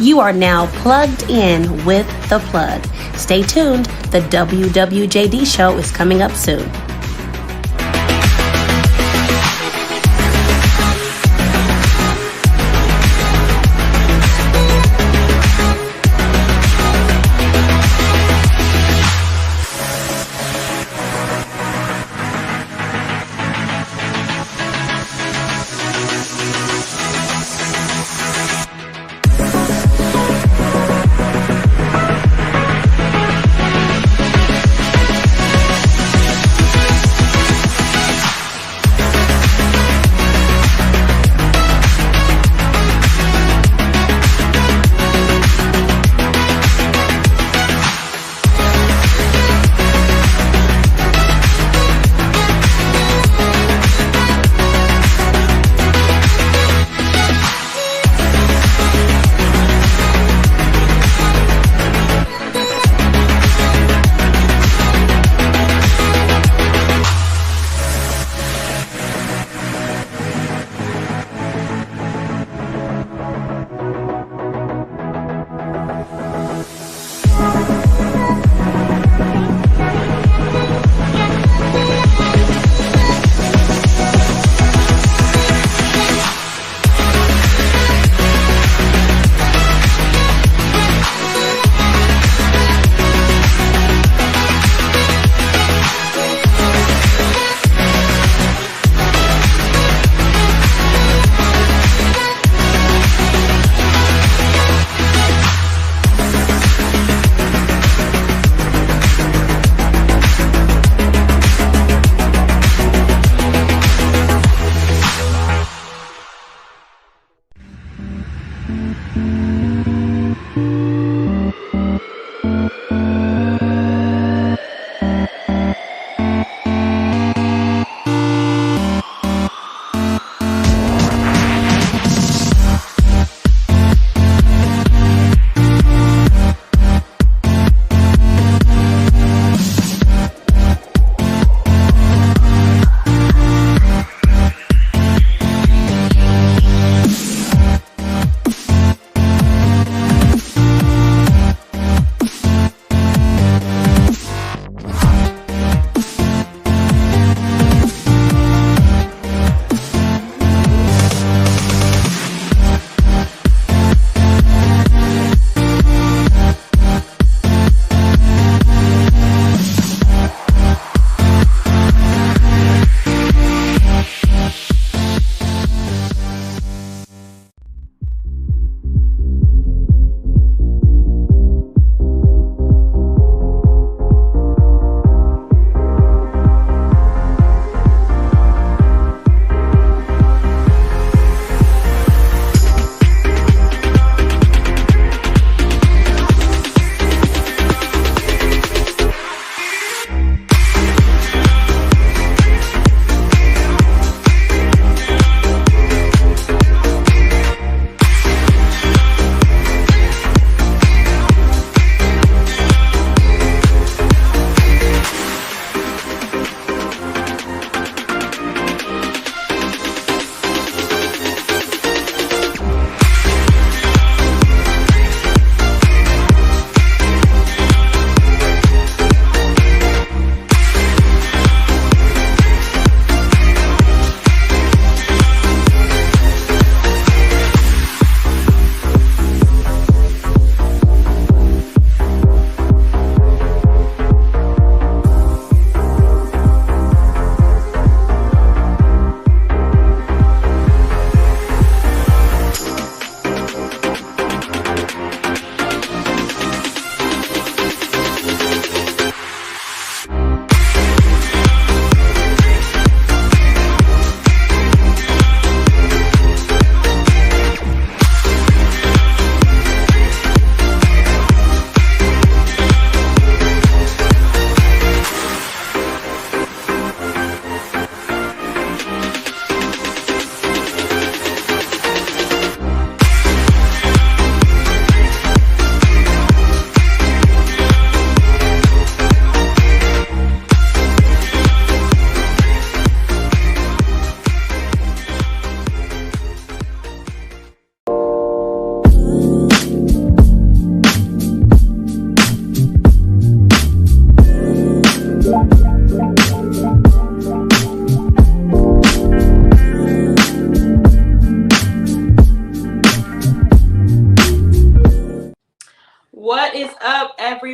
You are now plugged in with The Plug. Stay tuned. The WWJD show is coming up soon.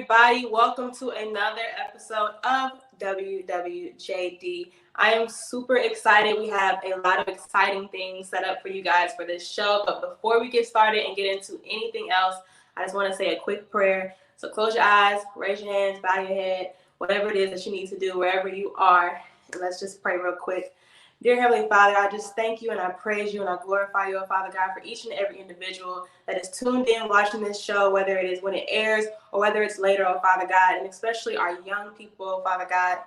everybody. Welcome to another episode of WWJD. I am super excited. We have a lot of exciting things set up for you guys for this show. But before we get started and get into anything else, I just want to say a quick prayer. So close your eyes, raise your hands, bow your head, whatever it is that you need to do, wherever you are. And let's just pray real quick. Dear Heavenly Father, I just thank you and I praise you and I glorify you, Father God, for each and every individual that is tuned in watching this show, whether it is when it airs or whether it's later, oh Father God, and especially our young people, Father God.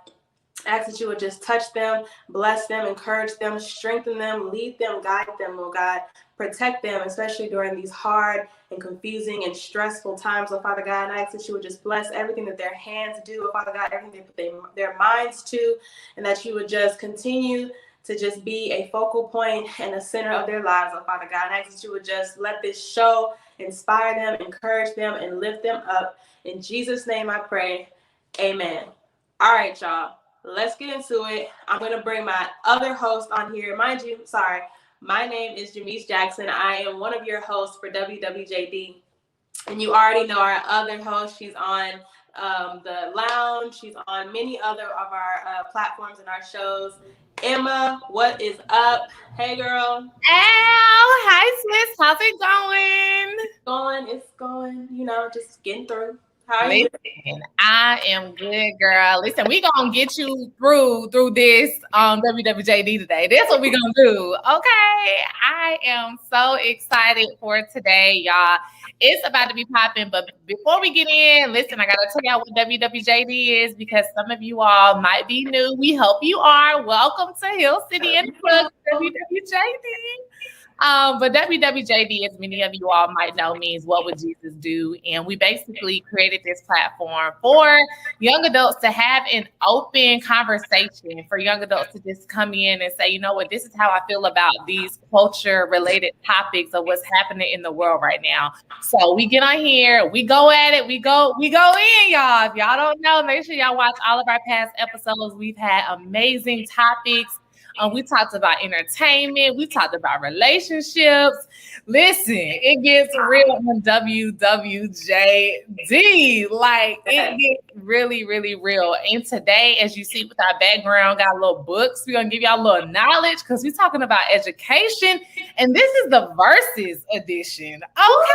I ask that you would just touch them, bless them, encourage them, strengthen them, lead them, guide them, oh God. Protect them, especially during these hard and confusing and stressful times, oh Father God. And I ask that you would just bless everything that their hands do, oh Father God, everything they put their minds to, and that you would just continue to just be a focal point and a center of their lives, oh Father God. And I ask that you would just let this show inspire them, encourage them, and lift them up. In Jesus' name I pray, amen. All right, y'all, let's get into it. I'm going to bring my other host on here. My name is Jamise Jackson. I am one of your hosts for WWJD. And you already know our other host. She's on the lounge. She's on many other of our platforms and our shows. Emma, what is up? Hey, girl. Hi, sis. How's it going? It's going, just getting through. How are you? I am good, girl. Listen, we gonna get you through this WWJD today. That's what we gonna do. Okay. I am so excited for today, y'all. It's about to be popping, but before we get in, listen, I gotta tell y'all what WWJD is because some of you all might be new. We hope you are. Welcome to Hill City and WWJD. But WWJD, as many of you all might know, means what would Jesus do? And we basically created this platform for young adults to have an open conversation, for young adults to just come in and say, you know what, this is how I feel about these culture-related topics of what's happening in the world right now. So we get on here, we go at it, we go in, y'all. If y'all don't know, make sure y'all watch all of our past episodes. We've had amazing topics. We talked about entertainment. We talked about relationships. Listen, it gets real on WWJD. Like, it gets really, really real. And today, as you see with our background, got a little books. We're going to give y'all a little knowledge because we're talking about education. And this is the Verses edition. Okay.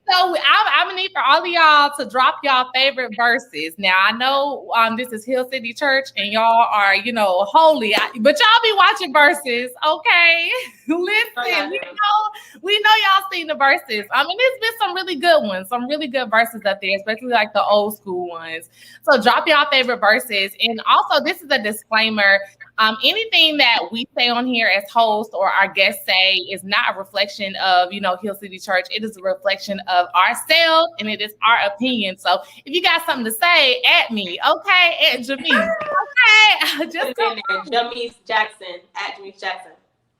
So I'm gonna need for all of y'all to drop y'all favorite verses. Now I know this is Hill City Church and y'all are holy, but y'all be watching verses, okay? Listen, we know y'all seen the verses. I mean, there's been some really good ones, some really good verses up there, especially like the old school ones. So drop y'all favorite verses, and also this is a disclaimer. Anything that we say on here as hosts or our guests say is not a reflection of, Hill City Church. It is a reflection of ourselves and it is our opinion. So if you got something to say, at me, okay? At Jamise, okay? Just Jamise Jackson, at Jamise Jackson.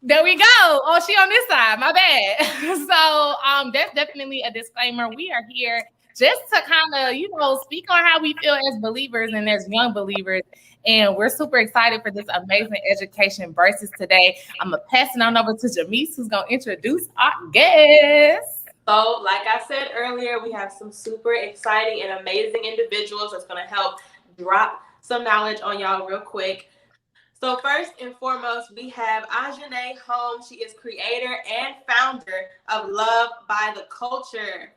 There we go. Oh, she on this side. My bad. So that's definitely a disclaimer. We are here just to kind of, speak on how we feel as believers and as young believers. And we're super excited for this amazing education versus today. I'm going to pass it on over to Jamise, who's going to introduce our guests. So, like I said earlier, we have some super exciting and amazing individuals that's going to help drop some knowledge on y'all real quick. So first and foremost, we have Ajane Holmes. She is creator and founder of Love by the Culture.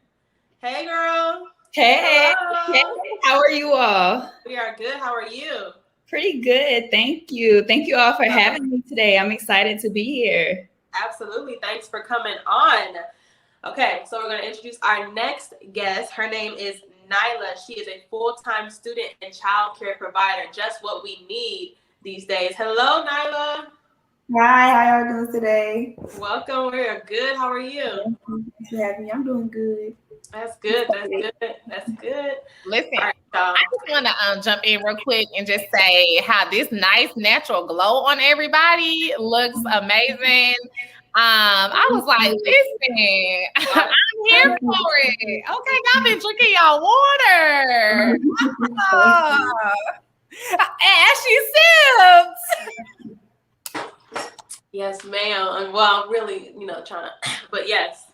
Hey, girl. Hey. Hey, how are you all? We are good. How are you? Pretty good. Thank you. Thank you all for having me today. I'm excited to be here. Absolutely. Thanks for coming on. Okay, so we're going to introduce our next guest. Her name is Nyla. She is a full-time student and child care provider, just what we need these days. Hello, Nyla. Hi, how y'all doing today? Welcome. We're good. How are you? Thanks for having me. I'm doing good. That's good. That's good. Listen, right, I just want to jump in real quick and just say how this nice natural glow on everybody looks amazing. I was like, listen, I'm here for it. Okay, y'all been drinking y'all water. As she sips. Yes, ma'am. Well, I'm really, trying to, but yes.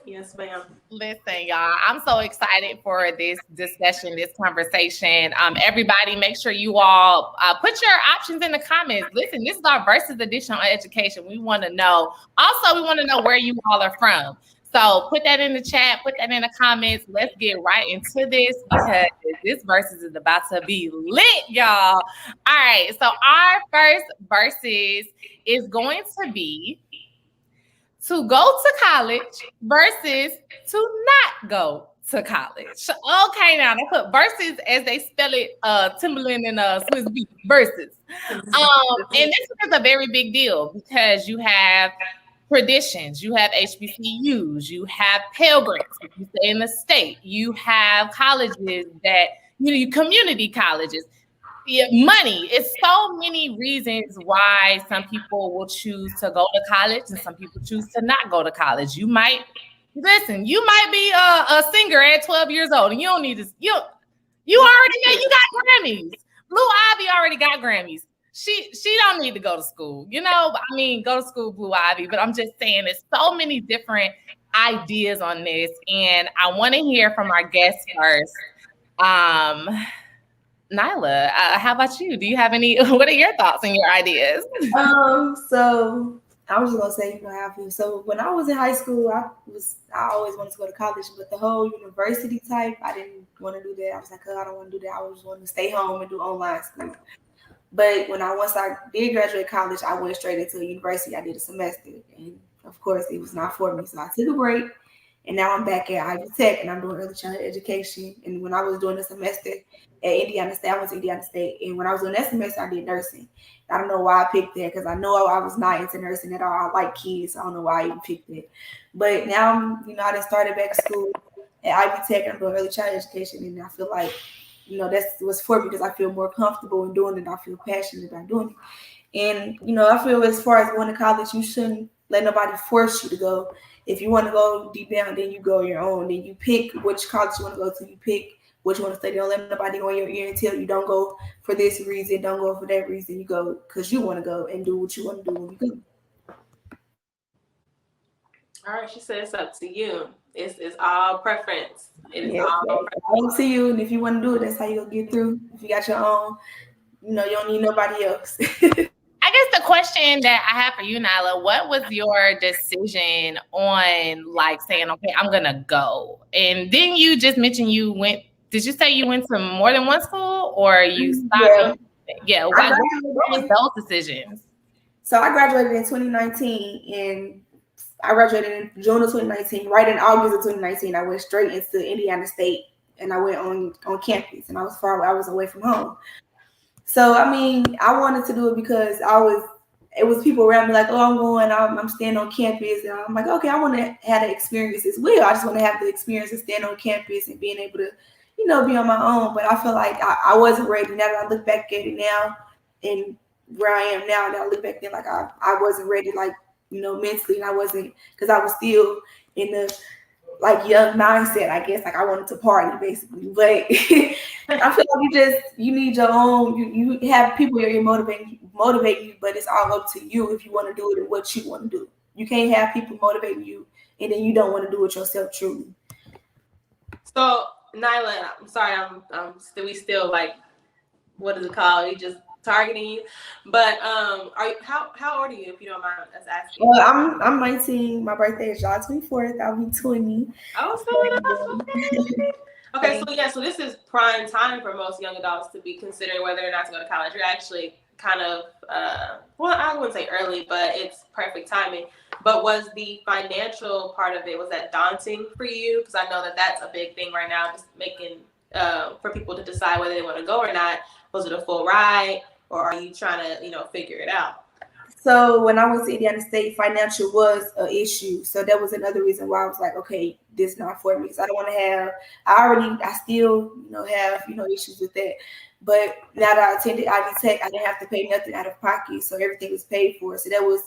Yes, ma'am. Listen, y'all, I'm so excited for this discussion, this conversation. Everybody, make sure you all put your options in the comments. Listen, this is our versus edition on education. We want to know. Also, we want to know where you all are from. So put that in the chat, put that in the comments. Let's get right into this because this versus is about to be lit, y'all. All right, so our first versus is going to be to go to college versus to not go to college. Okay, now they put versus as they spell it, Timberland and Swiss Beat versus. And this is a very big deal because you have traditions, you have HBCUs, you have Pell Grants if you stay in the state, you have colleges that you community colleges. Yeah, money. It's so many reasons why some people will choose to go to college and some people choose to not go to college. You might be a singer at 12 years old and you don't need to, you already got Grammys. Blue Ivy already got Grammys. She don't need to go to school, go to school, Blue Ivy, but I'm just saying there's so many different ideas on this. And I want to hear from our guests first. Nyla, how about you? Do you have what are your thoughts and your ideas? So I was just gonna say, so when I was in high school, I always wanted to go to college, but the whole university type, I didn't want to do that. I was like, oh, I don't want to do that. I just wanted to stay home and do online school. But once I did graduate college, I went straight into a university. I did a semester, and of course, it was not for me. So I took a break, and now I'm back at Ivy Tech, and I'm doing early childhood education. And when I was doing the semester at Indiana State, I went to Indiana State, and when I was doing that semester, I did nursing. I don't know why I picked that because I know I was not into nursing at all. I like kids. So I don't know why I even picked it. But now, I just started back to school at Ivy Tech, and I'm doing early childhood education, and I feel like that's what's for me because I feel more comfortable in doing it. I feel passionate about doing it. And, I feel as far as going to college, you shouldn't let nobody force you to go. If you want to go deep down, then you go your own. Then you pick which college you want to go to. You pick what you want to study. Don't let nobody go in your ear and tell you don't go for this reason, don't go for that reason. You go because you want to go and do what you want to do when you go. All right, she said it's up to you. It's all preference. It is all up to you. And if you want to do it, that's how you'll get through. If you got your own, you don't need nobody else. I guess the question that I have for you, Nyla, what was your decision on saying, okay, I'm going to go? And then you just mentioned did you say you went to more than one school or you stopped? Yeah. What were those decisions? So I graduated in 2019 and I graduated in June of 2019. Right in August of 2019, I went straight into Indiana State and I went on campus and I was away from home. So, I wanted to do it because it was people around me like, oh, I'm staying on campus. And I'm like, okay, I want to have the experience as well. I just want to have the experience of staying on campus and being able to, be on my own. But I feel like I wasn't ready. Now that I look back at it now and where I am now, and I look back then, like I wasn't ready, mentally. And I wasn't, because I was still in the young mindset, I guess. I wanted to party basically, but I feel like you need your own. You have people you're motivate you, but it's all up to you if you want to do it and what you want to do. You can't have people motivating you and then you don't want to do it yourself truly. So Nyla, I'm sorry, we still what is it called? You just targeting you, but how old are you, if you don't mind us asking? Well, I'm 19. My birthday is July 24th. I'll be 20. Oh, so okay, so this is prime time for most young adults to be considering whether or not to go to college. You're actually kind of I wouldn't say early, but it's perfect timing. But was the financial part of it, was that daunting for you? Because I know that that's a big thing right now, just making for people to decide whether they want to go or not. Was it a full ride? Or are you trying to, figure it out? So when I went to Indiana State, financial was an issue. So that was another reason why I was like, okay, this is not for me. So I don't want to have, I still, have, issues with that. But now that I attended Ivy Tech, I didn't have to pay nothing out of pocket. So everything was paid for. So that was,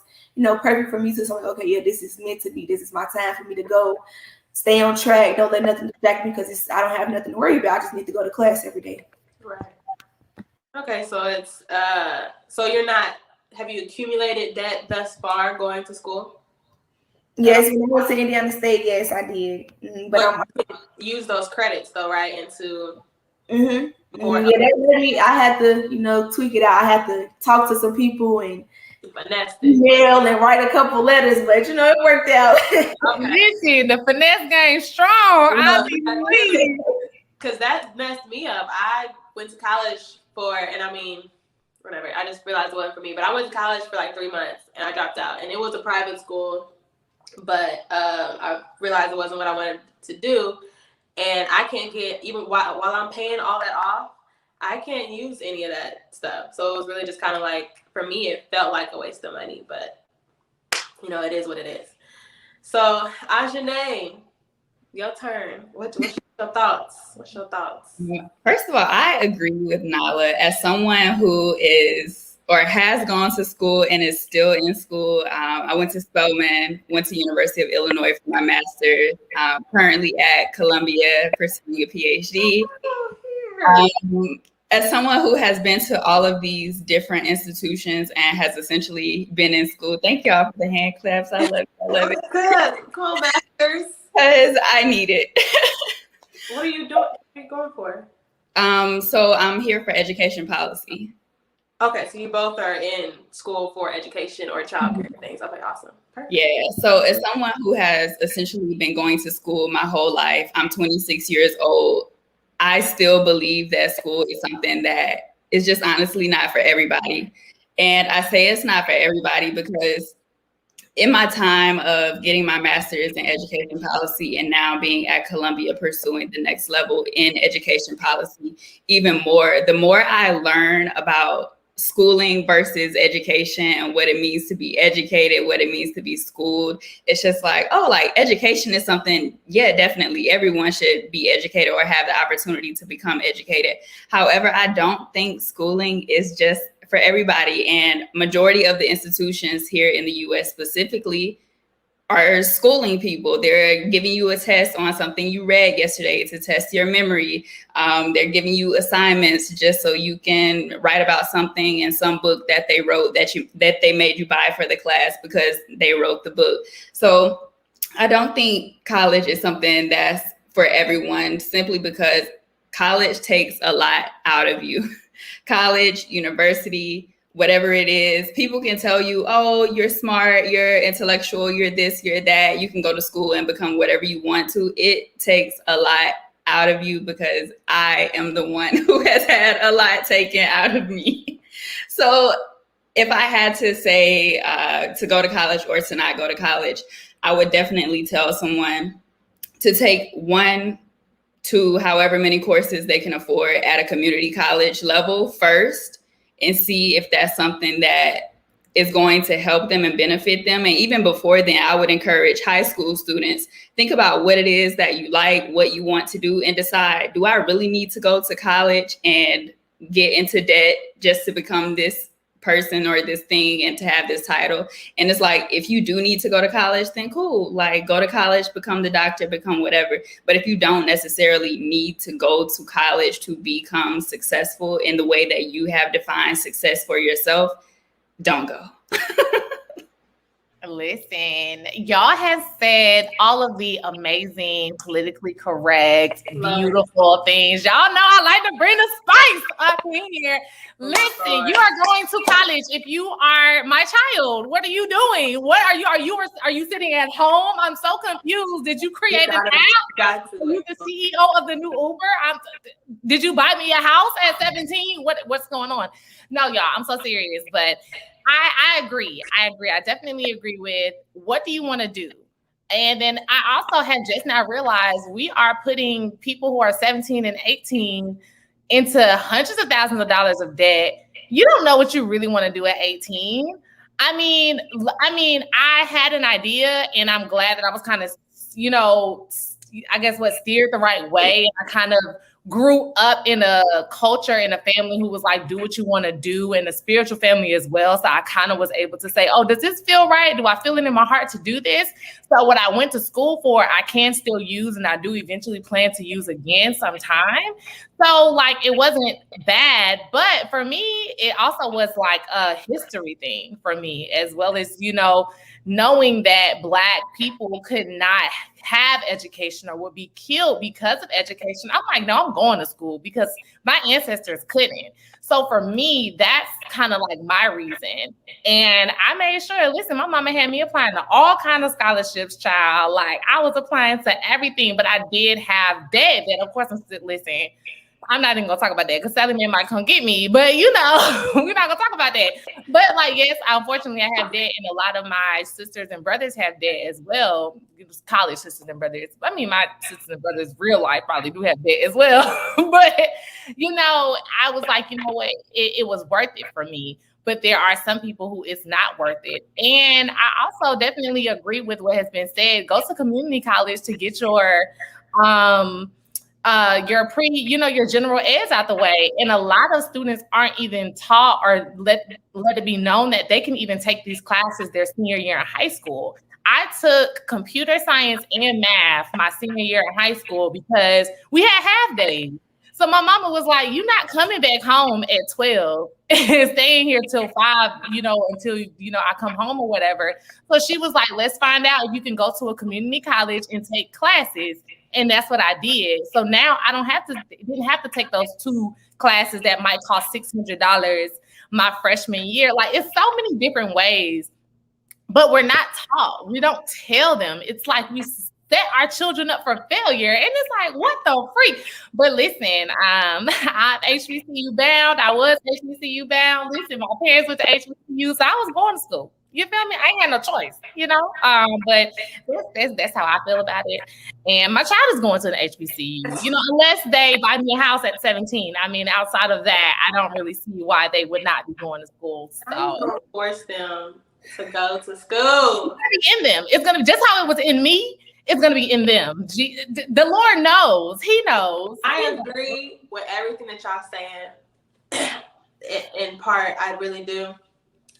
perfect for me to say, okay, yeah, this is meant to be. This is my time for me to go stay on track. Don't let nothing distract me because I don't have nothing to worry about. I just need to go to class every day. Right. Okay, so it's so you're not. Have you accumulated debt thus far going to school? Yes, when I went to Indiana State, yes, I did. But I'm use those credits though, right? Into more. Yeah, that let me. I had to, tweak it out. I had to talk to some people and email and write a couple letters, but it worked out. Listen, the finesse game strong. I'll be pleased. Because that messed me up. I went to college and I mean, whatever. I just realized it wasn't for me. But I went to college for like 3 months and I dropped out. And it was a private school, but I realized it wasn't what I wanted to do. And I can't get, even while I'm paying all that off, I can't use any of that stuff. So it was really just kind of like, for me, it felt like a waste of money. But, it is what it is. So, Ajane, your turn. What's your thoughts? First of all, I agree with Nala. As someone who is or has gone to school and is still in school, I went to Spelman, went to University of Illinois for my master's, currently at Columbia pursuing a PhD. As someone who has been to all of these different institutions and has essentially been in school, thank y'all for the hand claps. I love it. Good. Cool, masters. Because I need it. What are you doing? What are you going for? So I'm here for education policy. Okay, so you both are in school for education or childcare things. Okay, awesome. Perfect. Yeah, so as someone who has essentially been going to school my whole life, I'm 26 years old. I still believe that school is something that is just honestly not for everybody. And I say it's not for everybody because in my time of getting my master's in education policy and now being at Columbia pursuing the next level in education policy, even more, the more I learn about schooling versus education and what it means to be educated, what it means to be schooled, it's just like, education is something, yeah, definitely everyone should be educated or have the opportunity to become educated. However, I don't think schooling is just for everybody, and majority of the institutions here in the US specifically are schooling people. They're giving you a test on something you read yesterday to test your memory. They're giving you assignments just so you can write about something in some book that they wrote that they made you buy for the class because they wrote the book. So I don't think college is something that's for everyone simply because college takes a lot out of you. College, university, whatever it is, people can tell you, oh, you're smart, you're intellectual, you're this, you're that. You can go to school and become whatever you want to. It takes a lot out of you because I am the one who has had a lot taken out of me. So if I had to say to go to college or to not go to college, I would definitely tell someone to take 1 to however many courses they can afford at a community college level first and see if that's something that is going to help them and benefit them. And even before then, I would encourage high school students, think about what it is that you like, what you want to do, and decide, do I really need to go to college and get into debt just to become this person or this thing and to have this title? And it's like, if you do need to go to college, then cool, like go to college, become the doctor, become whatever. But if you don't necessarily need to go to college to become successful in the way that you have defined success for yourself, don't go. Listen, y'all have said all of the amazing, politically correct, beautiful things. Y'all know I like to bring the spice up in here. Listen, you are going to college. If you are my child, what are you doing? What are you sitting at home? I'm so confused. Did you create an app? Are you the CEO of the new Uber? Did you buy me a house at 17? What's going on? No, y'all, I'm so serious, but I agree. I definitely agree with what do you want to do? And then I also have just now realized we are putting people who are 17 and 18 into hundreds of thousands of dollars of debt. You don't know what you really want to do at 18. I mean, I had an idea and I'm glad that I was kind of, I guess steered the right way. I kind of grew up in a culture in a family who was like, do what you want to do, and a spiritual family as well. So I kind of was able to say, oh, does this feel right? Do I feel it in my heart to do this? So what I went to school for, I can still use, and I do eventually plan to use again sometime. So like, it wasn't bad, but for me, it also was like a history thing for me, as well as, you know, knowing that Black people could not have education or would be killed because of education. I'm like, no, I'm going to school because my ancestors couldn't. So for me, that's kind of like my reason. And I made sure, listen, my mama had me applying to all kinds of scholarships, child. Like, I was applying to everything, but I did have debt that, of course, I'm still, listen, I'm not even gonna talk about that because Sally Mae might come get me, but you know, we're not gonna talk about that. But like, yes, unfortunately, I have debt, and a lot of my sisters and brothers have debt as well. College sisters and brothers. I mean, my sisters and brothers, real life, probably do have debt as well. But you know, I was like, you know what, it was worth it for me. But there are some people who it's not worth it. And I also definitely agree with what has been said. Go to community college to get your your general eds out the way. And a lot of students aren't even taught or let it be known that they can even take these classes their senior year in high school. I took computer science and math my senior year in high school because we had half days. So my mama was like, you're not coming back home at 12 and staying here till 5, you know, until, you know, I come home or whatever. So she was like, let's find out if you can go to a community college and take classes. And that's what I did. So now I didn't have to take those 2 classes that might cost $600 my freshman year. Like, it's so many different ways, but we're not taught. We don't tell them. It's like we set our children up for failure. And it's like, what the freak? But listen, I'm HBCU bound. I was HBCU bound. Listen, my parents went to HBCU, so I was going to school. You feel me? I ain't had no choice, you know? But that's how I feel about it. And my child is going to the HBCU, you know, unless they buy me a house at 17. I mean, outside of that, I don't really see why they would not be going to school. So I'm gonna force them to go to school. It's gonna be in them. It's gonna be just how it was in me. It's gonna be in them. The Lord knows. He knows. I agree with everything that y'all saying. In part, I really do.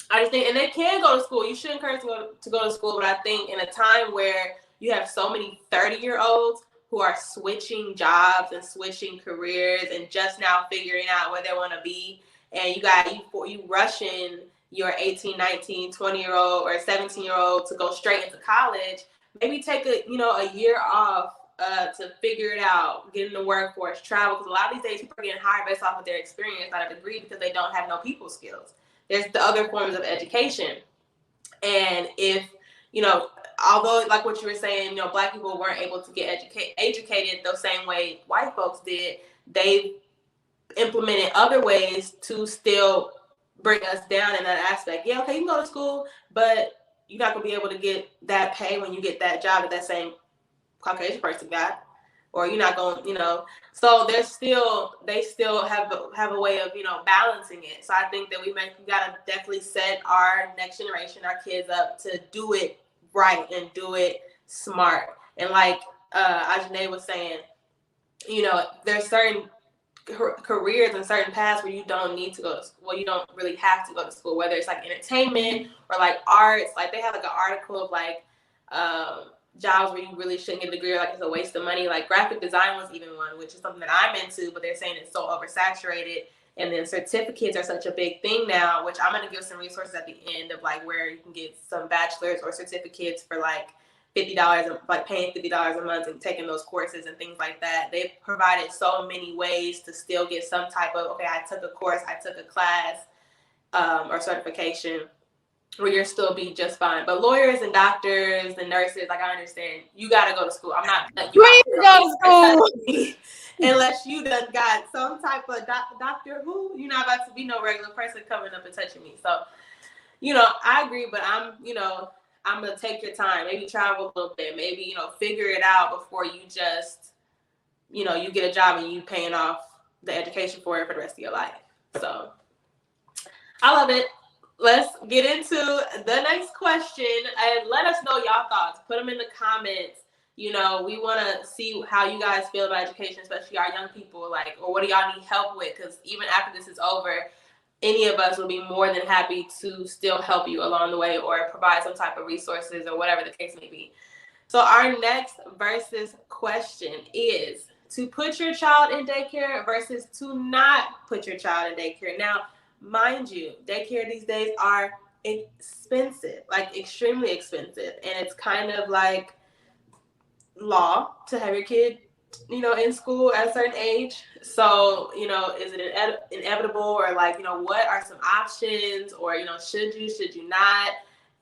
I just think, and they can go to school. You should encourage them to go to school, but I think in a time where you have so many 30-year-olds who are switching jobs and switching careers and just now figuring out where they want to be, and you rushing your 18, 19, 20-year-old or 17-year-old to go straight into college, maybe take a year off to figure it out, get in the workforce, travel, because a lot of these days people are getting hired based off of their experience, not a degree, because they don't have no people skills. There's the other forms of education. And if, you know, although like what you were saying, you know, Black people weren't able to get educated the same way white folks did, they implemented other ways to still bring us down in that aspect. Yeah, okay, you can go to school, but you're not going to be able to get that pay when you get that job that same Caucasian person got. Or you're not going, you know, so they still have a way of, you know, balancing it. So I think that we gotta definitely set our next generation, our kids up to do it right and do it smart. And like Ajane was saying, you know, there's certain careers and certain paths where you don't need to go to school. Well, you don't really have to go to school, whether it's like entertainment or like arts. Like they have like an article of like jobs where you really shouldn't get a degree, or like it's a waste of money. Like graphic design was even one, which is something that I'm into, but they're saying it's so oversaturated. And then certificates are such a big thing now, which I'm going to give some resources at the end of like where you can get some bachelor's or certificates for like $50, like paying $50 a month and taking those courses and things like that. They've provided so many ways to still get some type of, okay, I took a course, I took a class or certification, where you'll still be just fine. But lawyers and doctors and nurses, like I understand, you got to go to school. I'm not letting you go to school unless you done got some type of doctor who you're not about to be no regular person coming up and touching me. So, you know, I agree, but I'm going to take your time, maybe travel a little bit, maybe, you know, figure it out before you just, you know, you get a job and you paying off the education for it for the rest of your life. So I love it. Let's get into the next question and let us know y'all thoughts. Put them in the comments. we want to see how you guys feel about education, especially our young people, like, or what do y'all need help with? Because even after this is over, any of us will be more than happy to still help you along the way or provide some type of resources or whatever the case may be. So our next versus question is to put your child in daycare versus to not put your child in daycare. Now, mind you, daycare these days are expensive, like extremely expensive. And it's kind of like law to have your kid, in school at a certain age. So, is it inevitable, or like, what are some options, or, should you not?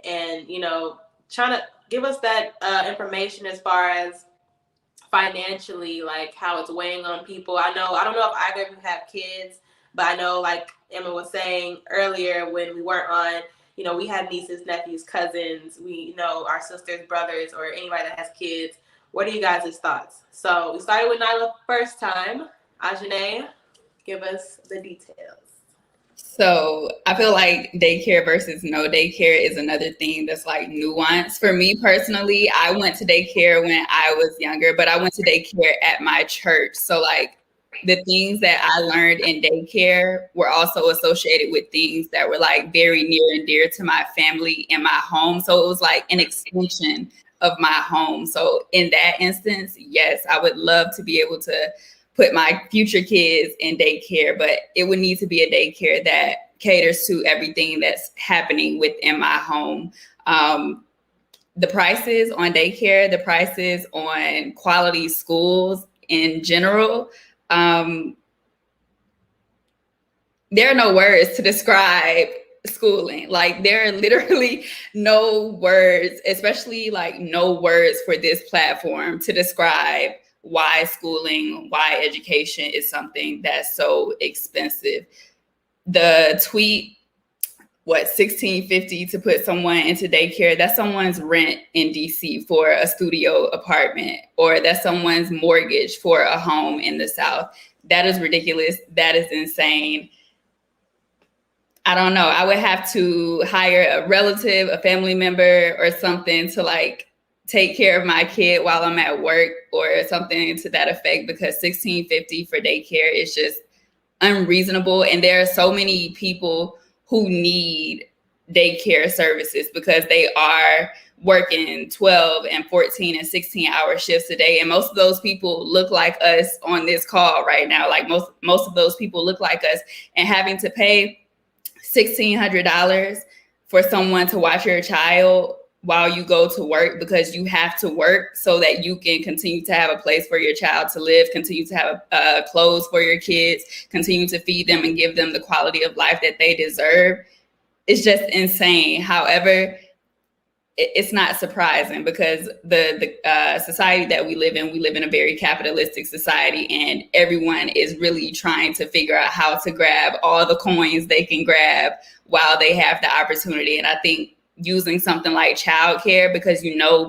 And, trying to give us that information as far as financially, like how it's weighing on people. I don't know if either of you have kids, but I know, like Emma was saying earlier when we weren't on, we have nieces, nephews, cousins, we know our sisters, brothers, or anybody that has kids. What are you guys' thoughts? So we started with Nyla first time. Ajane, give us the details. So I feel like daycare versus no daycare is another thing that's like nuanced. For me personally, I went to daycare when I was younger, but I went to daycare at my church. So like the things that I learned in daycare were also associated with things that were like very near and dear to my family in my home. So it was like an extension of my home. So in that instance, yes, I would love to be able to put my future kids in daycare, but it would need to be a daycare that caters to everything that's happening within my home. The prices on daycare, the prices on quality schools in general, there are no words to describe schooling. Like there are literally no words, especially like no words for this platform to describe why schooling, why education is something that's so expensive. The tweet, $16.50 to put someone into daycare, that's someone's rent in DC for a studio apartment, or that's someone's mortgage for a home in the South. That is ridiculous. That is insane. I don't know. I would have to hire a relative, a family member, or something to like take care of my kid while I'm at work or something to that effect, because $16.50 for daycare is just unreasonable. And there are so many people who need daycare services because they are working 12 and 14 and 16-hour shifts a day. And most of those people look like us on this call right now. Like most of those people look like us, and having to pay $1,600 for someone to watch your child while you go to work, because you have to work so that you can continue to have a place for your child to live, continue to have clothes for your kids, continue to feed them and give them the quality of life that they deserve. It's just insane. However, it's not surprising, because the society that we live in a very capitalistic society, and everyone is really trying to figure out how to grab all the coins they can grab while they have the opportunity. And I think using something like childcare, because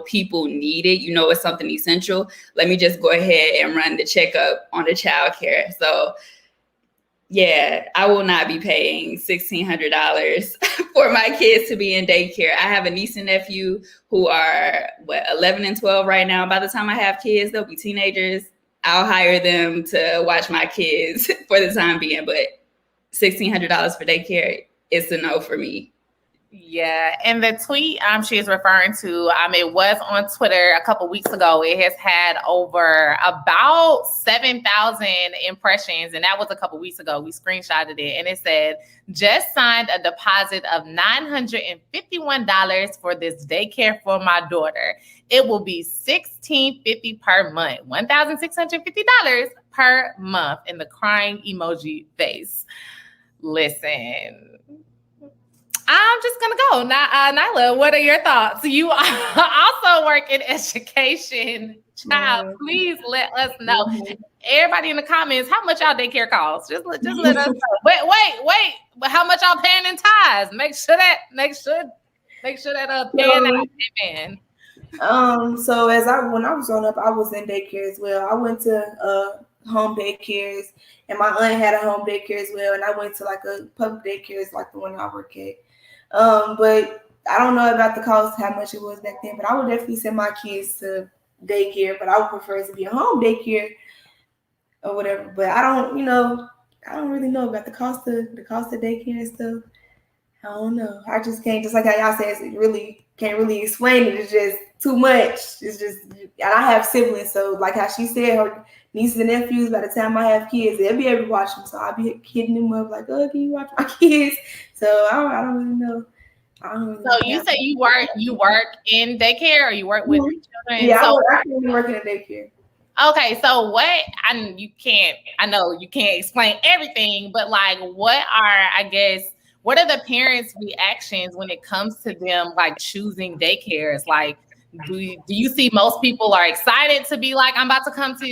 people need it, it's something essential. Let me just go ahead and run the checkup on the childcare. So yeah, I will not be paying $1,600 for my kids to be in daycare. I have a niece and nephew who are 11 and 12 right now. By the time I have kids, they'll be teenagers. I'll hire them to watch my kids for the time being, but $1,600 for daycare is a no for me. Yeah, and the tweet she is referring to, it was on Twitter a couple weeks ago. It has had over about 7,000 impressions, and that was a couple weeks ago. We screenshotted it, and it said, just signed a deposit of $951 for this daycare for my daughter. It will be $1,650 per month, $1,650 per month, in the crying emoji face. Listen, I'm just going to go. Nyla, what are your thoughts? You also work in education. Child, please let us know. Everybody in the comments, how much y'all daycare costs? Just let us know. Wait. But how much y'all paying in tithes? Make sure that paying out. Amen. So when I was growing up, I was in daycare as well. I went to home daycares, and my aunt had a home daycare as well. And I went to like a public daycare, like the one I work at. But I don't know about the cost, how much it was back then, but I would definitely send my kids to daycare, but I would prefer it to be a home daycare or whatever. But I don't really know about the cost of daycare and stuff. I don't know. I just can't, just like how y'all said, it really can't really explain it. It's just too much. It's just, and I have siblings, so like how she said, her nieces and nephews, by the time I have kids, they'll be able to watch them. So I'll be hitting them up like, oh, can you watch my kids? So I don't really know. So you say you work in daycare, or you work with children? Yeah, so I currently work in a daycare. Okay, so I know you can't explain everything, but like what are the parents' reactions when it comes to them like choosing daycares? Like, do you see most people are excited to be like, I'm about to come to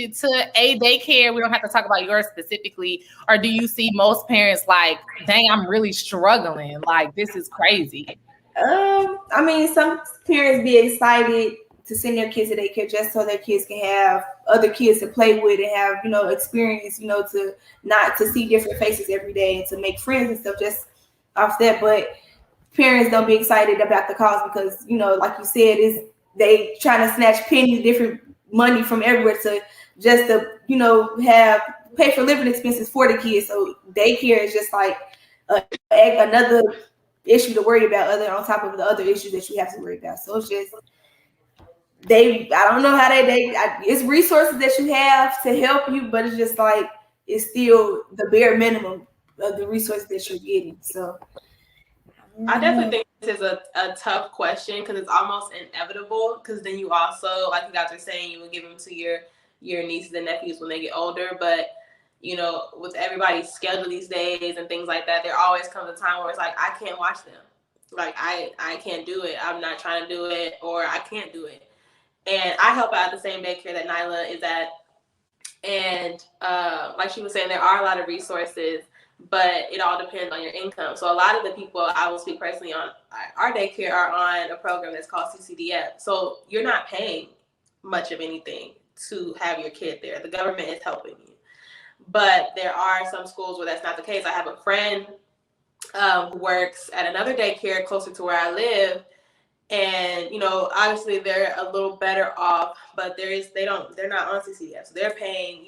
a daycare? We don't have to talk about yours specifically. Or do you see most parents like, dang, I'm really struggling. Like, this is crazy. I mean, some parents be excited to send their kids to daycare just so their kids can have other kids to play with and have, experience, to see different faces every day and to make friends and stuff just off that. But parents don't be excited about the cause because, like you said, is they trying to snatch pennies, different money from everywhere to have pay for living expenses for the kids. So daycare is just like another issue to worry about on top of the other issues that you have to worry about. So it's just I don't know how it's resources that you have to help you, but it's just like it's still the bare minimum of the resources that you're getting. So I definitely think this is a tough question because it's almost inevitable, because then you also, like you guys are saying, you will give them to your nieces and nephews when they get older. But with everybody's schedule these days and things like that, there always comes a time where it's like, I can't watch them. Like I can't do it. I'm not trying to do it, or I can't do it. And I help out at the same daycare that Nyla is at. And like she was saying, there are a lot of resources, but it all depends on your income. So a lot of the people I will speak personally on our daycare are on a program that's called CCDF. So you're not paying much of anything to have your kid there. The government is helping you. But there are some schools where that's not the case. I have a friend who works at another daycare closer to where I live. And, obviously they're a little better off, but they're not on CCDF. So they're paying,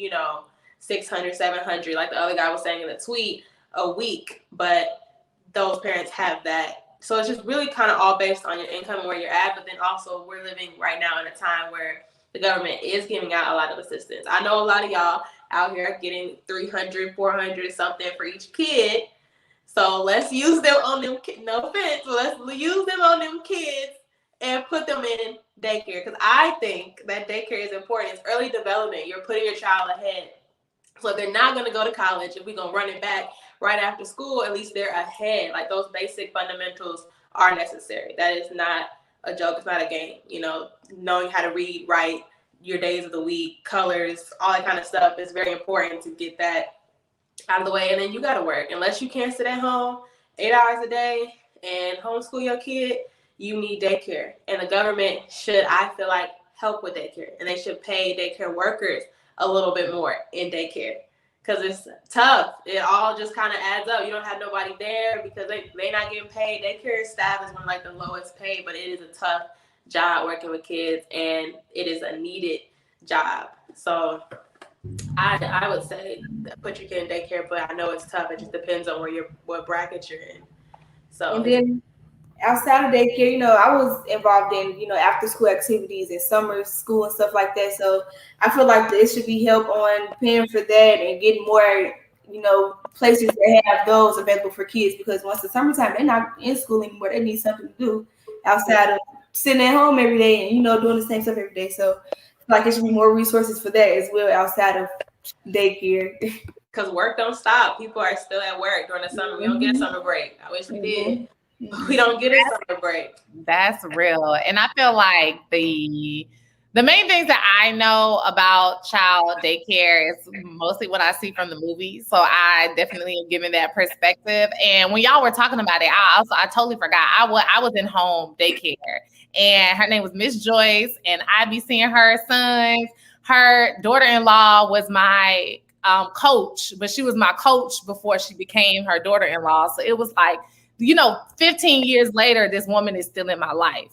$600, $700, like the other guy was saying in the tweet, a week. But those parents have that. So it's just really kind of all based on your income and where you're at. But then also we're living right now in a time where the government is giving out a lot of assistance. I know a lot of y'all out here are getting $300, $400 something for each kid. So let's use them on them. No offense, but let's use them on them kids and put them in daycare, because I think that daycare is important. It's early development. You're putting your child ahead. So if they're not going to go to college, if we're going to run it back right after school, at least they're ahead. Like, those basic fundamentals are necessary. That is not a joke. It's not a game. Knowing how to read, write, your days of the week, colors, all that kind of stuff is very important to get that out of the way. And then you got to work. Unless you can't sit at home 8 hours a day and homeschool your kid, you need daycare. And the government should, I feel like, help with daycare. And they should pay daycare workers a little bit more in daycare, because it's tough. It all just kind of adds up. You don't have nobody there because they're not getting paid. Daycare staff is one of like the lowest paid, but it is a tough job working with kids, and it is a needed job. So I would say put your kid in daycare, but I know it's tough. It just depends on what bracket you're in. So, and then outside of daycare, I was involved in, after school activities and summer school and stuff like that. So I feel like there should be help on paying for that and getting more, places that have those available for kids, because once the summertime, they're not in school anymore. They need something to do outside of sitting at home every day and, doing the same stuff every day. So like there should be more resources for that as well outside of daycare. Because work don't stop. People are still at work during the summer. We don't get a summer break. I wish we did. We don't get a summer break. That's real. And I feel like the main things that I know about child daycare is mostly what I see from the movies. So I definitely am giving that perspective. And when y'all were talking about it, I totally forgot. I was in home daycare, and her name was Miss Joyce, and I'd be seeing her sons. Her daughter-in-law was my coach, but she was my coach before she became her daughter-in-law. So it was like 15 years later, this woman is still in my life.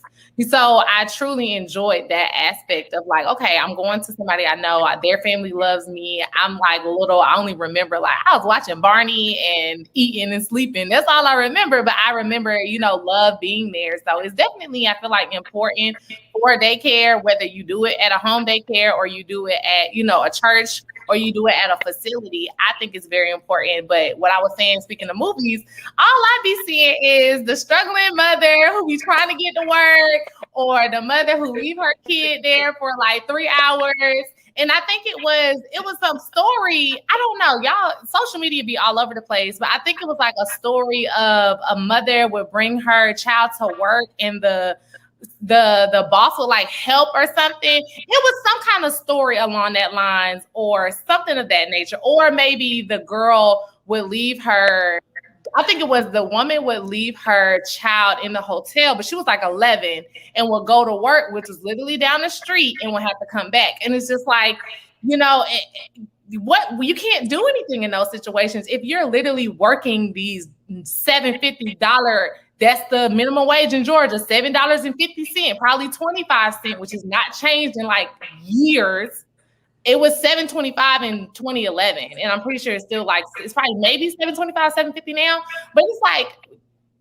So I truly enjoyed that aspect of like, okay, I'm going to somebody I know, their family loves me. I'm like little, I only remember like I was watching Barney and eating and sleeping. That's all I remember. But I remember, love being there. So it's definitely, I feel like, important for daycare, whether you do it at a home daycare or you do it at, a church or you do it at a facility. I think it's very important. But what I was saying, speaking of movies, all I be seeing is the struggling mother who be trying to get to work, or the mother who leave her kid there for like 3 hours. And I think it was some story. I don't know, y'all. Social media be all over the place, but I think it was like a story of a mother would bring her child to work, and the boss would like help or something. It was some kind of story along that lines, or something of that nature. Or maybe the girl would leave her. I think it was the woman would leave her child in the hotel, but she was like 11 and would go to work, which was literally down the street, and would have to come back. And it's just like, what you can't do anything in those situations if you're literally working these $7.50. That's the minimum wage in Georgia, $7.50, probably 25 cents, which has not changed in like years. It was $7.25 in 2011, and I'm pretty sure it's still like, it's probably maybe $7.25, $7.50 now. But it's like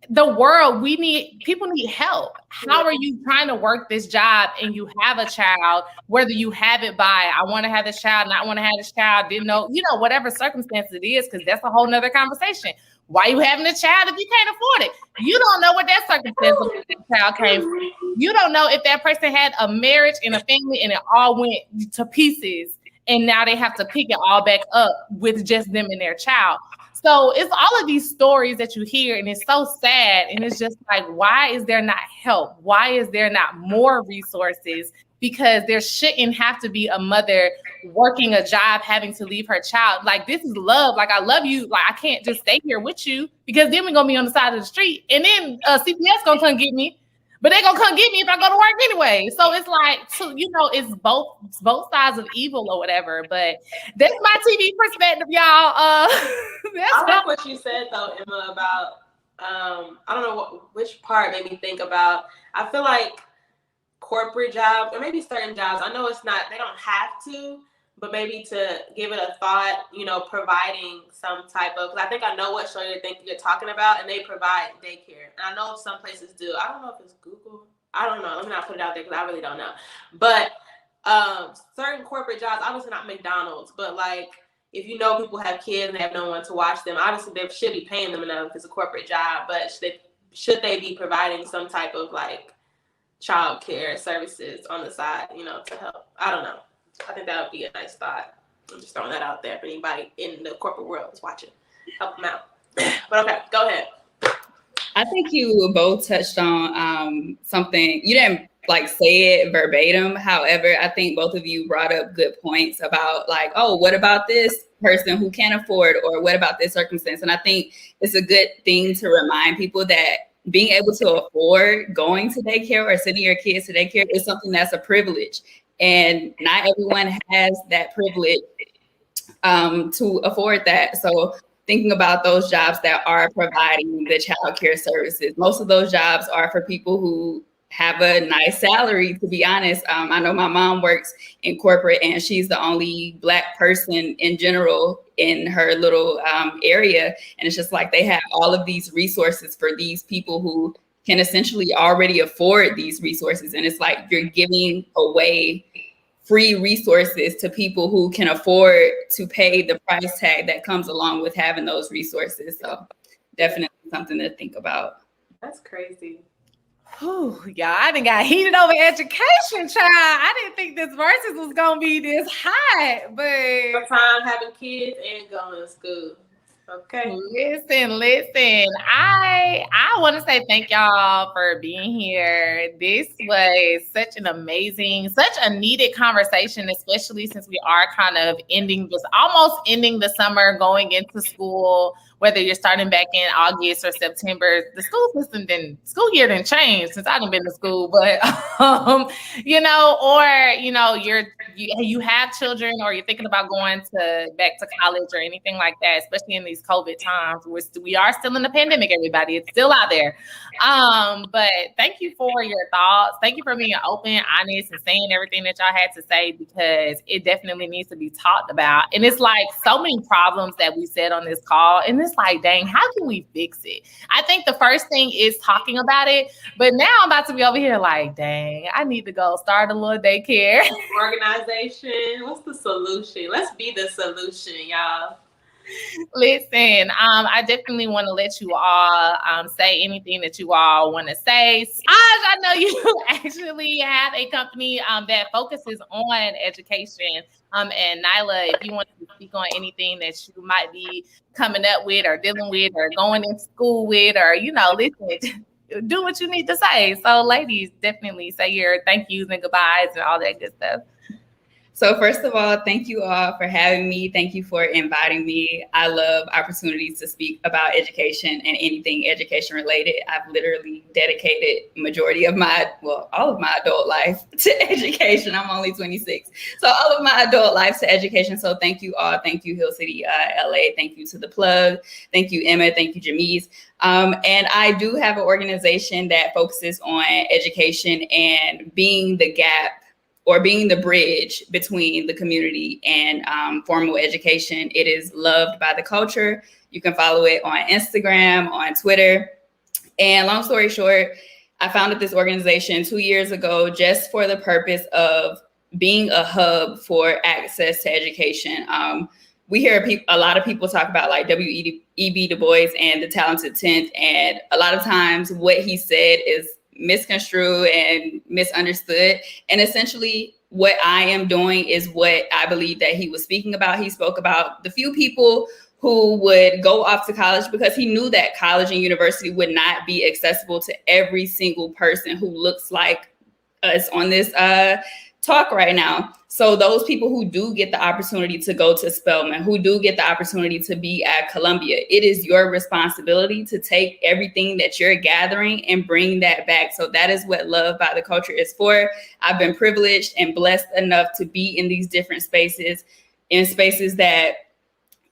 the world, people need help. How are you trying to work this job and you have a child, whether you have it by, I want to have this child, not want to have this child, didn't know, whatever circumstance it is, because that's a whole nother conversation. Why you having a child if you can't afford it? You don't know what that circumstance of that child came from. You don't know if that person had a marriage and a family and it all went to pieces, and now they have to pick it all back up with just them and their child. So it's all of these stories that you hear, and it's so sad. And it's just like, why is there not help? Why is there not more resources? Because there shouldn't have to be a mother working a job, having to leave her child. Like, this is love. Like, I love you. Like, I can't just stay here with you, because then we're going to be on the side of the street. And then CPS going to come get me. But they're going to come get me if I go to work anyway. So it's like, it's both sides of evil or whatever. But that's my TV perspective, y'all. I like what you said, though, Emma, about, I don't know which part made me think about, I feel like corporate jobs, or maybe certain jobs, I know it's not, they don't have to, but maybe to give it a thought, providing some type of, because I think I know what show you're talking about, and they provide daycare. And I know some places do. I don't know if it's Google. I don't know. Let me not put it out there, because I really don't know. But certain corporate jobs, obviously not McDonald's, but like, if people have kids and they have no one to watch them, obviously they should be paying them enough if it's a corporate job, but should they be providing some type of like child care services on the side, to help? I don't know. I think that would be a nice thought. I'm just throwing that out there for anybody in the corporate world who's watching. Help them out. But okay, go ahead. I think you both touched on something. You didn't like say it verbatim. However, I think both of you brought up good points about like, oh, what about this person who can't afford, or what about this circumstance? And I think it's a good thing to remind people that being able to afford going to daycare or sending your kids to daycare is something that's a privilege. And not everyone has that privilege to afford that. So thinking about those jobs that are providing the child care services, most of those jobs are for people who have a nice salary, to be honest. I know my mom works in corporate, and she's the only Black person in general in her little area. And it's just like they have all of these resources for these people who can essentially already afford these resources. And it's like you're giving away free resources to people who can afford to pay the price tag that comes along with having those resources. So definitely something to think about. That's crazy. Y'all, I done got heated over education, child. I didn't think this versus was gonna be this hot, but time having kids and going to school. Okay. Listen. I want to say thank y'all for being here. This was such a needed conversation, especially since we are kind of almost ending the summer, going into school. Whether you're starting back in August or September, the school year didn't change since I've been to school, but you're you have children or you're thinking about going back to college or anything like that, especially in these COVID times, we are still in the pandemic, everybody. It's still out there. But thank you for your thoughts. Thank you for being open, honest, and saying everything that y'all had to say, because it definitely needs to be talked about. And it's like so many problems that we said on this call. And it's like, dang, how can we fix it? I think the first thing is talking about it. But now I'm about to be over here like, dang, I need to go start a little daycare. Organization. What's the solution? Let's be the solution, y'all. Listen, I definitely want to let you all say anything that you all want to say. Saj, I know you actually have a company that focuses on education. And Nyla, if you want to speak on anything that you might be coming up with or dealing with or going in school with, or, listen, do what you need to say. So ladies, definitely say your thank yous and goodbyes and all that good stuff. So first of all, thank you all for having me. Thank you for inviting me. I love opportunities to speak about education and anything education related. I've literally dedicated all of my adult life to education. I'm only 26. So all of my adult life to education. So thank you all. Thank you, Hill City, LA. Thank you to The Plug. Thank you, Emma. Thank you, Jamise. And I do have an organization that focuses on education and being the gap or being the bridge between the community and formal education. It is loved by the culture. You can follow it on Instagram, on Twitter. And long story short, I founded this organization 2 years ago just for the purpose of being a hub for access to education. We hear a lot of people talk about like W.E.B. Du Bois and the talented 10th. And a lot of times what he said is misconstrued and misunderstood. And essentially what I am doing is what I believe that he was speaking about. He spoke about the few people who would go off to college because he knew that college and university would not be accessible to every single person who looks like us on this talk right now. So those people who do get the opportunity to go to Spelman, who do get the opportunity to be at Columbia, it is your responsibility to take everything that you're gathering and bring that back. So that is what Love by the Culture is for. I've been privileged and blessed enough to be in these different spaces, in spaces that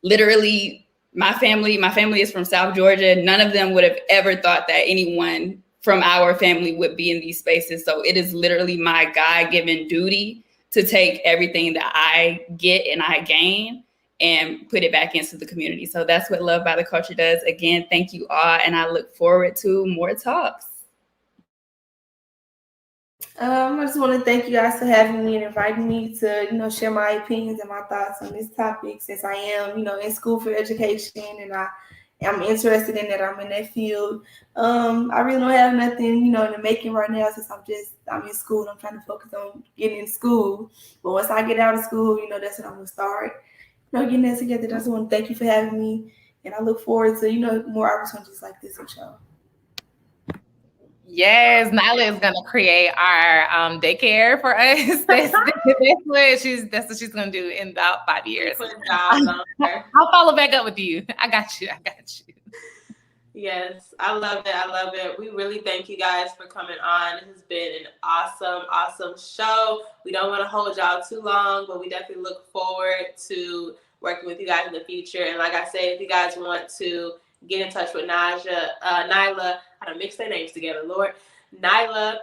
literally my family is from South Georgia. None of them would have ever thought that anyone from our family would be in these spaces. So it is literally my God-given duty to take everything that I get and I gain and put it back into the community. So that's what Love by the Culture does. Again, thank you all. And I look forward to more talks. I just want to thank you guys for having me and inviting me to, share my opinions and my thoughts on this topic, since I am, in school for education and I'm interested in that. I'm in that field. I really don't have nothing, in the making right now, since I'm in school. I'm trying to focus on getting in school. But once I get out of school, that's when I'm going to start, getting that together. I just want to thank you for having me. And I look forward to, more opportunities like this with y'all. Yes, Nyla is gonna create our daycare for us. That's what she's gonna do in about 5 years. I'll follow back up with you. I got you. Yes, I love it. I love it. We really thank you guys for coming on. It has been an awesome show. We don't want to hold y'all too long, but we definitely look forward to working with you guys in the future. And like I said, if you guys want to get in touch with Nyla, I don't mix their names together, Lord. Nyla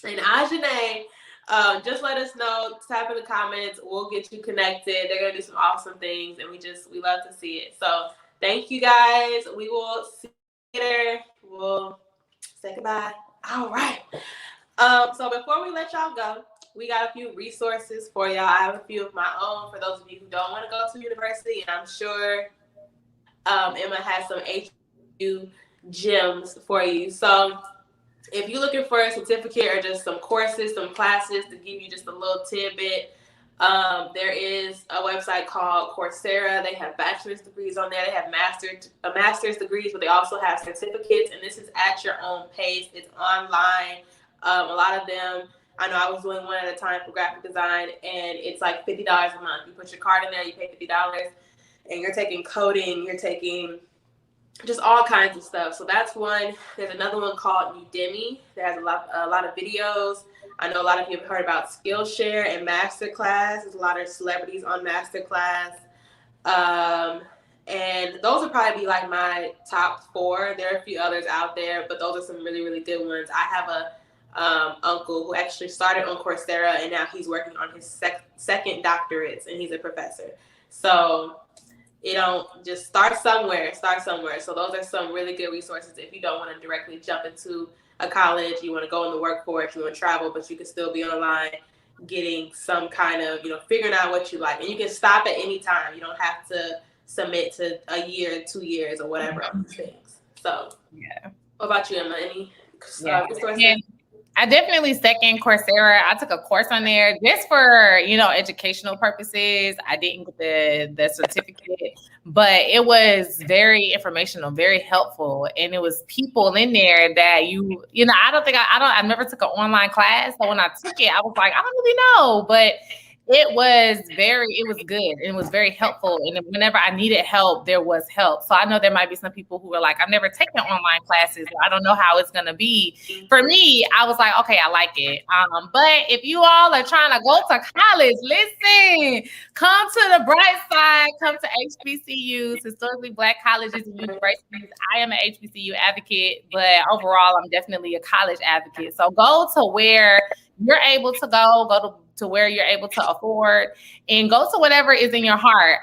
and Ajane, just let us know. Type in the comments. We'll get you connected. They're gonna do some awesome things, and we love to see it. So thank you guys. We will see you later. We'll say goodbye. All right. So before we let y'all go, we got a few resources for y'all. I have a few of my own for those of you who don't want to go to university, and I'm sure Emma has some HU gems for you. So if you're looking for a certificate or just some courses, some classes to give you just a little tidbit, there is a website called Coursera. They have bachelor's degrees on there. They have master's degrees, but they also have certificates, and this is at your own pace. It's online. A lot of them, I know I was doing one at a time for graphic design, and it's like $50 a month. You put your card in there, you pay $50, and you're taking coding, you're taking just all kinds of stuff. So that's one. There's another one called Udemy that has a lot of videos. I know a lot of you have heard about Skillshare and Masterclass. There's a lot of celebrities on Masterclass. And those would probably be like my top 4. There are a few others out there, but those are some really, really good ones. I have a uncle who actually started on Coursera, and now he's working on his second doctorates, and he's a professor. So just start somewhere. So those are some really good resources if you don't want to directly jump into a college, you want to go in the workforce, you want to travel, but you can still be online getting some kind of, figuring out what you like. And you can stop at any time. You don't have to submit to a year, 2 years, or whatever of these things. So, yeah. What about you, Emma? Any resources? I definitely second Coursera. I took a course on there just for, educational purposes. I didn't get the certificate, but it was very informational, very helpful. And it was people in there that I never took an online class. So when I took it, I was like, I don't really know, but it was good. And it was very helpful. And whenever I needed help, there was help. So I know there might be some people who are like, I've never taken online classes. I don't know how it's going to be. For me, I was like, okay, I like it. But if you all are trying to go to college, listen, come to the bright side, come to HBCUs, historically Black colleges and universities. I am an HBCU advocate, but overall, I'm definitely a college advocate. So go to where you're able to go to where you're able to afford, and go to whatever is in your heart.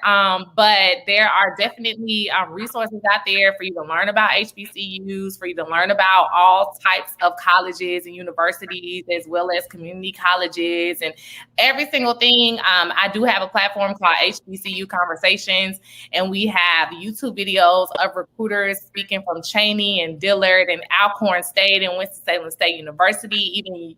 But there are definitely resources out there for you to learn about HBCUs, for you to learn about all types of colleges and universities, as well as community colleges and every single thing. I do have a platform called HBCU Conversations, and we have YouTube videos of recruiters speaking from Cheney and Dillard and Alcorn State and Winston-Salem State University, even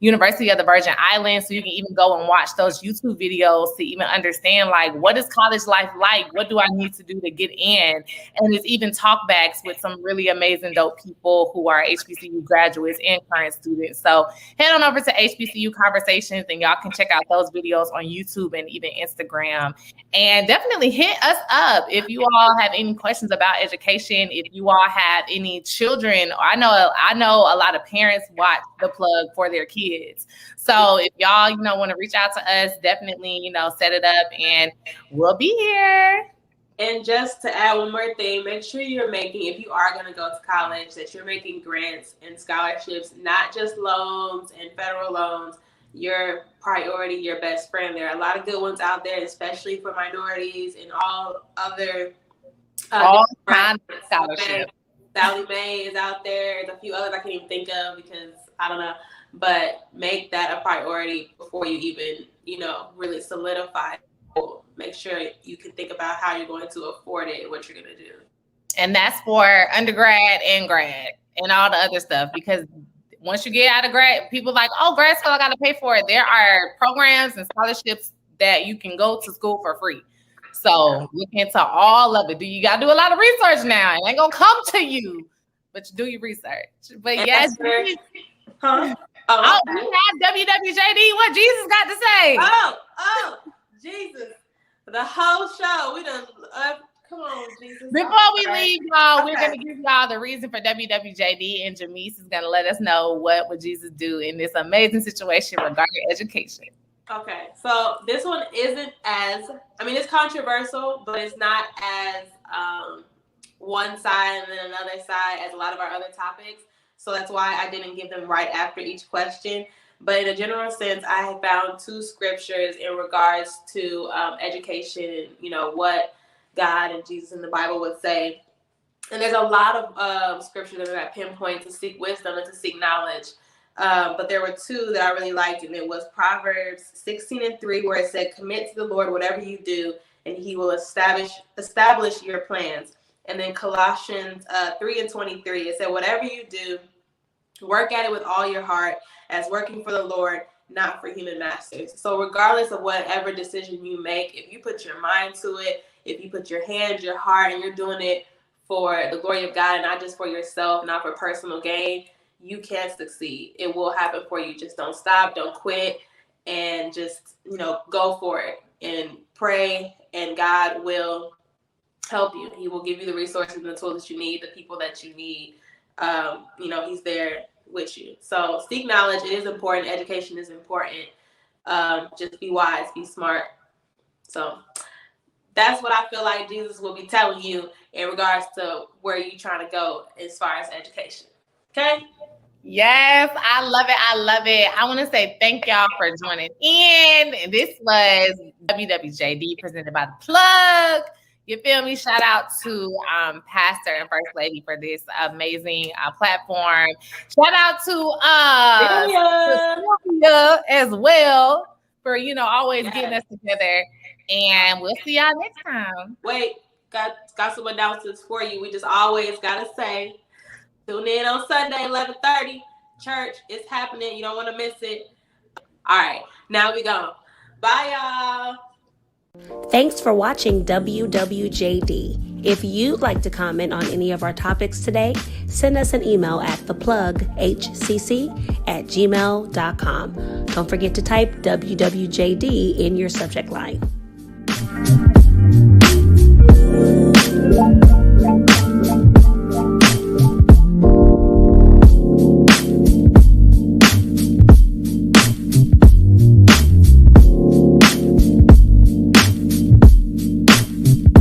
University of the Virgin Islands. So you can even go and watch those YouTube videos to even understand, like, what is college life like? What do I need to do to get in? And it's even talkbacks with some really amazing, dope people who are HBCU graduates and current students. So head on over to HBCU Conversations, and y'all can check out those videos on YouTube and even Instagram. And definitely hit us up if you all have any questions about education. If you all have any children, I know a lot of parents watch The Plug for their kids. So if y'all, want to reach out to us, definitely, set it up and we'll be here. And just to add one more thing, make sure you're making, if you are going to go to college, that you're making grants and scholarships, not just loans and federal loans. Your priority, your best friend. There are a lot of good ones out there, especially for minorities and all other all kinds of scholarships. Sally Mae is out there. There's a few others I can't even think of because I don't know. But make that a priority before you even, really solidify. Make sure you can think about how you're going to afford it and what you're going to do. And that's for undergrad and grad and all the other stuff, because once you get out of grad, people are like, oh, grad school, I got to pay for it. There are programs and scholarships that you can go to school for free. So look into all of it. You got to do a lot of research now. It ain't going to come to you, but you do your research. But yes. Oh, we have WWJD. What Jesus got to say? Oh, Jesus. The whole show. We done, come on, Jesus. Before we leave, y'all, we're going to give y'all the reason for WWJD, and Jamise is going to let us know what would Jesus do in this amazing situation regarding education. Okay, so this one isn't it's controversial, but it's not as one side and then another side as a lot of our other topics. So that's why I didn't give them right after each question. But in a general sense, I have found 2 scriptures in regards to education, what God and Jesus in the Bible would say. And there's a lot of scriptures that I pinpoint to seek wisdom and to seek knowledge. But there were 2 that I really liked, and it was Proverbs 16:3, where it said, commit to the Lord whatever you do, and he will establish your plans. And then Colossians 3:23, it said, whatever you do, work at it with all your heart as working for the Lord, not for human masters. So regardless of whatever decision you make, if you put your mind to it, if you put your hands, your heart, and you're doing it for the glory of God and not just for yourself, not for personal gain, you can succeed. It will happen for you. Just don't stop, don't quit, and just, go for it and pray, and God will help you. He will give you the resources and the tools that you need, the people that you need. He's there with you. So seek knowledge. It is important. Education is important. Just be wise, be smart. So that's what I feel like Jesus will be telling you in regards to where you're trying to go as far as education. Okay? Yes, I love it. I love it. I want to say thank y'all for joining in. This was WWJD presented by The Plug. You feel me? Shout out to Pastor and First Lady for this amazing platform. Shout out to Sylvia as well for, always getting us together. And we'll see y'all next time. Wait, got some announcements for you. We just always got to say, tune in on Sunday, 11:30. Church, it's happening. You don't want to miss it. All right, now we go. Bye, y'all. Thanks for watching WWJD. If you'd like to comment on any of our topics today, send us an email at theplughcc@gmail.com. Don't forget to type WWJD in your subject line.